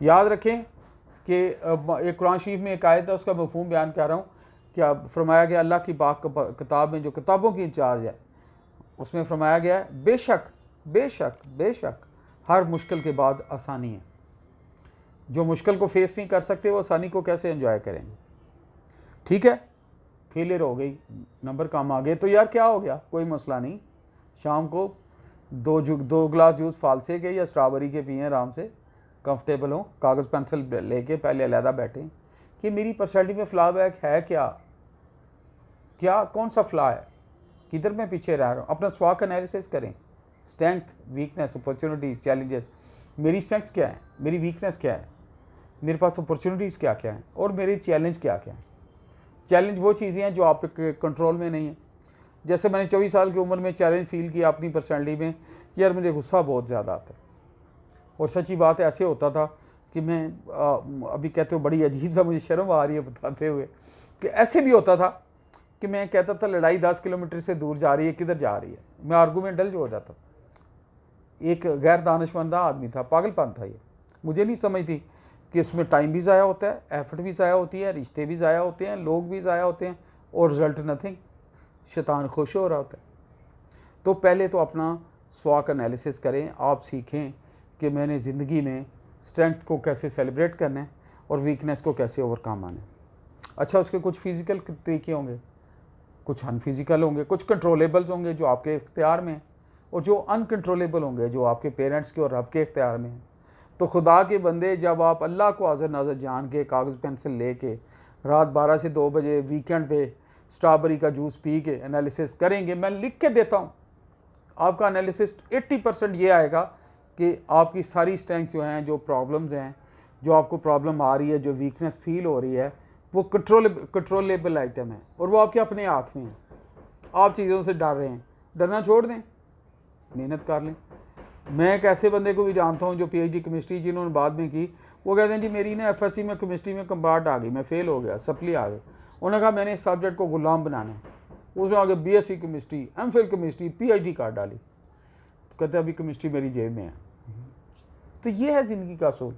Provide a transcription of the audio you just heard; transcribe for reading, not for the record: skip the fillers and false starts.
याद रखें कि एक कुरान शरीफ में एक आयत है, उसका मफ़हूम बयान कर रहा हूँ। क्या फरमाया गया अल्लाह की पाक किताब में, जो किताबों की इंचार्ज है, उसमें फरमाया गया है बेशक बेशक बेशक हर मुश्किल के बाद आसानी है। जो मुश्किल को फेस नहीं कर सकते वो आसानी को कैसे एंजॉय करेंगे। ठीक है, फेलियर हो गई, नंबर कम आ गए तो यार क्या हो गया, कोई मसला नहीं। शाम को दो गिलास जूस फालसे के या स्ट्रॉबेरी के पिए, आराम से कंफर्टेबल हो, कागज़ पेंसिल लेके पहले अलहदा बैठें कि मेरी पर्सनैलिटी में फ्लॉ बैक है क्या, क्या कौन सा फ्लॉ है, किधर मैं पीछे रह रहा हूँ। अपना स्वॉट एनालिसिस करें, स्ट्रेंथ, वीकनेस, अपॉर्चुनिटीज़, चैलेंजेस। मेरी स्ट्रेंथ क्या है, मेरी वीकनेस क्या है, मेरे पास अपॉर्चुनिटीज़ क्या क्या हैं, और मेरे चैलेंज क्या क्या हैं। चैलेंज वो चीज़ें हैं जो आपके कंट्रोल में नहीं है। जैसे मैंने 24 साल की उम्र में चैलेंज फील किया अपनी पर्सनैलिटी में, यार मुझे गुस्सा बहुत ज़्यादा आता है। और सच्ची बात है, ऐसे होता था कि मैं अभी कहते हो बड़ी अजीब सा मुझे शर्म आ रही है बताते हुए, कि ऐसे भी होता था कि मैं कहता था लड़ाई 10 किलोमीटर से दूर जा रही है, किधर जा रही है, मैं आर्गूमेंटल जो हो जाता। एक गैर दानिशमंदा आदमी था, पागलपन था ये। मुझे नहीं समझ थी कि इसमें टाइम भी ज़ाया होता है, एफर्ट भी ज़ाया होती है, रिश्ते भी ज़ाया होते हैं, लोग भी ज़ाया होते हैं, और रिजल्ट नथिंग, शैतान खुश हो रहा होता है। तो पहले तो अपना स्वॉट एनालिसिस करें, आप सीखें कि मैंने ज़िंदगी में स्ट्रेंथ को कैसे सेलिब्रेट करना है और वीकनेस को कैसे ओवरकम आना है। अच्छा, उसके कुछ फिज़िकल तरीके होंगे, कुछ अनफिज़िकल होंगे, कुछ कंट्रोलेबल्स होंगे जो आपके इख्तियार में हैं, और जो अनकंट्रोलेबल होंगे जो आपके पेरेंट्स के और रब के इख्तियार में हैं। तो खुदा के बंदे, जब आप अल्लाह को हाज़िर नाज़िर जान के कागज़ पेंसिल ले के रात 12 से 2 बजे वीकेंड पे स्ट्रॉबेरी का जूस पी के एनालिसिस करेंगे, मैं लिख के देता हूँ, आपका एनालिसिस 80% ये आएगा कि आपकी सारी स्ट्रेंथ जो हैं, जो प्रॉब्लम्स हैं, जो आपको प्रॉब्लम आ रही है, जो वीकनेस फील हो रही है, वो कंट्रोलेबल आइटम है और वो आपके अपने हाथ में है। आप चीज़ों से डर रहे हैं, डरना छोड़ दें, मेहनत कर लें। मैं एक ऐसे बंदे को भी जानता हूँ जो PhD केमिस्ट्री जिन्होंने बाद में की, वो कहते हैं जी मेरी ना FSC में केमिस्ट्री में कंपार्ट आ गई, मैं फेल हो गया, सप्ली आ गई। उन्होंने कहा मैंने इस सब्जेक्ट को गुलाम बनाना है। उसने आगे BSc chemistry, MPhil chemistry, PhD डाली। तो कहते हैं अभी केमिस्ट्री मेरी जेब में है। तो ये है ज़िंदगी का असूल।